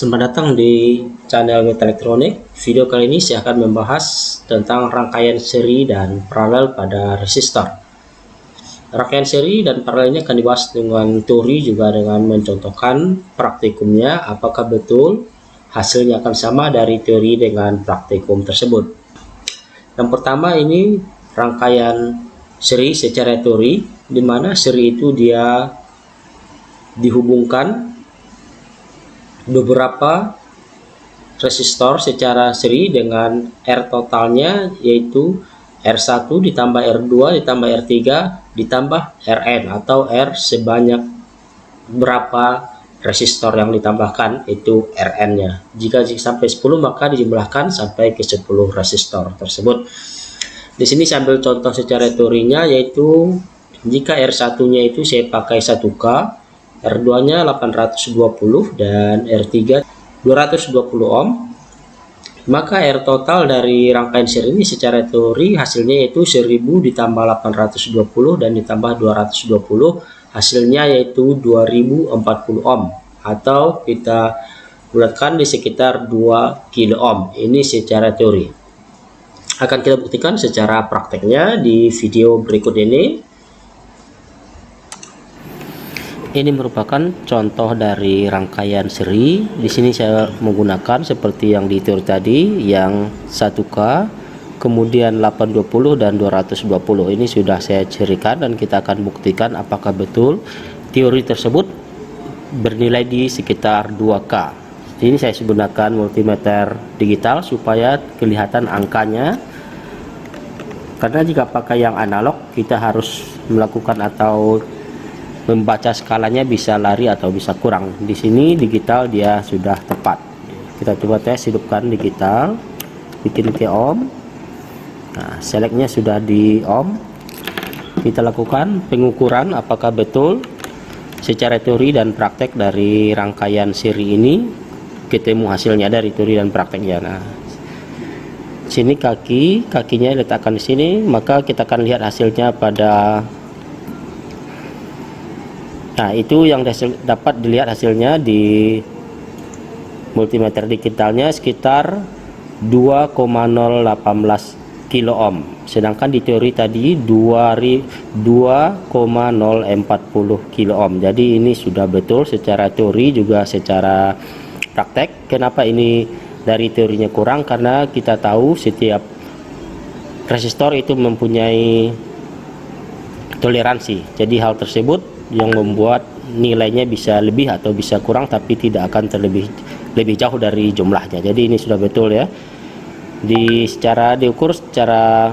Selamat datang di channel Metal Elektronik. Video kali ini saya akan membahas tentang rangkaian seri dan paralel pada resistor. Rangkaian seri dan paralel ini akan dibahas dengan teori juga dengan mencontohkan praktikumnya, apakah betul hasilnya akan sama dari teori dengan praktikum tersebut. Yang pertama ini rangkaian seri secara teori, di mana seri itu dia dihubungkan beberapa resistor secara seri dengan R totalnya, yaitu R1 ditambah R2 ditambah R3 ditambah Rn, atau R sebanyak berapa resistor yang ditambahkan itu Rn nya. Jika sampai 10 maka dijumlahkan sampai ke 10 resistor tersebut. Di sini saya ambil contoh secara teorinya, yaitu jika R1 nya itu saya pakai 1K, R2 nya 820 dan R3 220 ohm, maka R total dari rangkaian seri ini secara teori hasilnya yaitu 1000 ditambah 820 dan ditambah 220, hasilnya yaitu 2040 ohm, atau kita bulatkan di sekitar 2 kilo ohm. Ini secara teori. Akan kita buktikan secara prakteknya di video berikut ini. Ini merupakan contoh dari rangkaian seri. Di sini saya menggunakan seperti yang di teori tadi, yang 1K, kemudian 820 dan 220. Ini sudah saya cirikan dan kita akan buktikan apakah betul teori tersebut bernilai di sekitar 2K. Ini saya menggunakan multimeter digital supaya kelihatan angkanya. Karena jika pakai yang analog kita harus melakukan atau membaca skalanya bisa lari atau bisa kurang. Di sini digital dia sudah tepat. Kita coba tes, hidupkan digital, bikin ke ohm. Nah, selectnya sudah di ohm. Kita lakukan pengukuran apakah betul secara teori dan praktek dari rangkaian seri ini ketemu hasilnya dari teori dan prakteknya. Nah, sini kakinya letakkan di sini, maka kita akan lihat hasilnya pada. Nah, itu yang dapat dilihat hasilnya di multimeter digitalnya sekitar 2,018 kilo ohm. Sedangkan di teori tadi 2,040 kilo ohm. Jadi ini sudah betul secara teori juga secara praktek. Kenapa ini dari teorinya kurang? Karena kita tahu setiap resistor itu mempunyai toleransi. Jadi hal tersebut yang membuat nilainya bisa lebih atau bisa kurang, tapi tidak akan lebih jauh dari jumlahnya. Jadi ini sudah betul ya. Diukur secara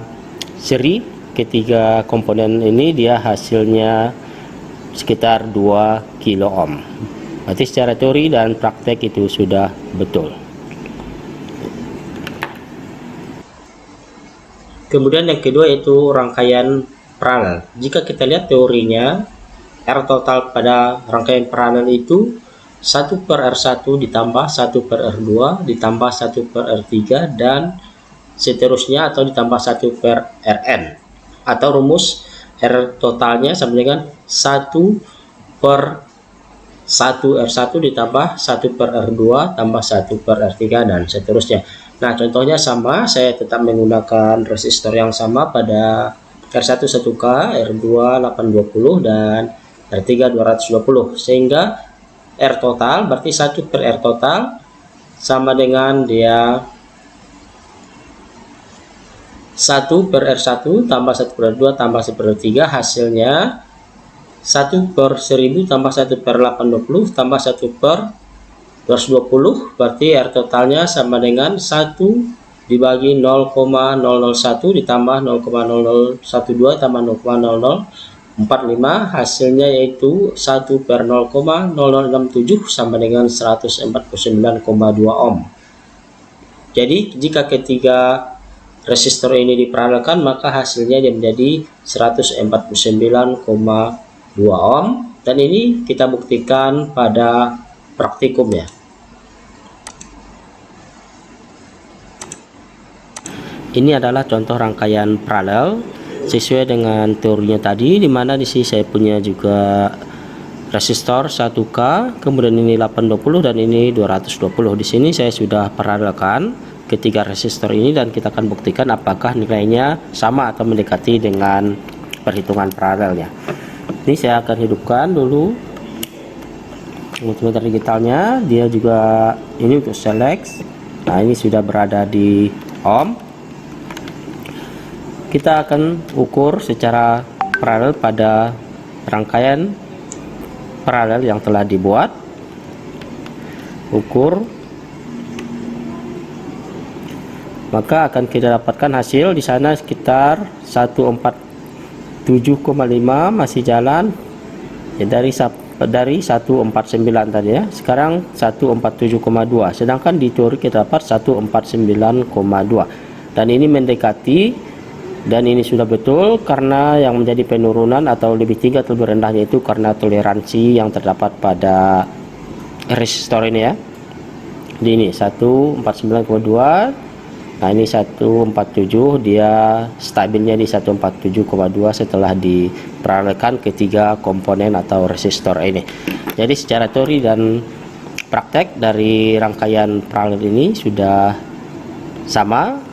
seri ketiga komponen ini dia hasilnya sekitar 2 kilo ohm. Berarti secara teori dan praktek itu sudah betul. Kemudian yang kedua yaitu rangkaian paralel. Jika kita lihat teorinya, R total pada rangkaian paralel itu 1 per R1 ditambah 1 per R2 ditambah 1 per R3 dan seterusnya, atau ditambah 1 per Rn, atau rumus R totalnya sama dengan 1 per 1 R1 ditambah 1 per R2 tambah 1 per R3 dan seterusnya. Nah, contohnya sama, saya tetap menggunakan resistor yang sama pada R1 1K, R2 820 dan R3 220, sehingga R total berarti 1 per R total sama dengan dia 1 per R1 tambah 1 per R2 tambah 1 per R3, hasilnya 1 per 1000 tambah 1 per 820 tambah 1 per 220, berarti R totalnya sama dengan 1 dibagi 0,001 ditambah 0,0012 tambah 0,0045, hasilnya yaitu 1 per 0,0067 sama dengan 149,2 ohm. Jadi jika ketiga resistor ini diparalelkan maka hasilnya dia menjadi 149,2 ohm, dan ini kita buktikan pada praktikum ya. Ini adalah contoh rangkaian paralel sesuai dengan teorinya tadi, dimana di sini saya punya juga resistor 1K, kemudian ini 820 dan ini 220. Di sini saya sudah paralelkan ketiga resistor ini dan kita akan buktikan apakah nilainya sama atau mendekati dengan perhitungan paralelnya. Ini saya akan hidupkan dulu multimeter digitalnya, dia juga ini untuk select. Nah, ini sudah berada di ohm. Kita akan ukur secara paralel pada rangkaian paralel yang telah dibuat. Ukur, maka akan kita dapatkan hasil di sana sekitar 147,5 masih jalan ya, dari 149 tadi ya. Sekarang 147,2, sedangkan di teori kita dapat 149,2 dan ini mendekati. Dan ini sudah betul karena yang menjadi penurunan atau lebih tinggi atau lebih rendahnya itu karena toleransi yang terdapat pada resistor ini ya. Di ini 149,2. Nah, ini 147, dia stabilnya di 147,2 setelah diparalelkan ketiga komponen atau resistor ini. Jadi secara teori dan praktek dari rangkaian paralel ini sudah sama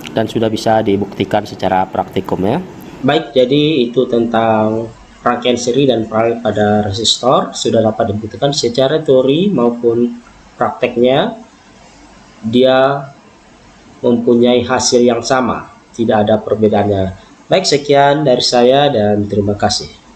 dan sudah bisa dibuktikan secara praktikum ya. Baik, jadi itu tentang rangkaian seri dan paralel pada resistor sudah dapat dibuktikan secara teori maupun prakteknya. Dia mempunyai hasil yang sama, tidak ada perbedaannya. Baik, sekian dari saya dan terima kasih.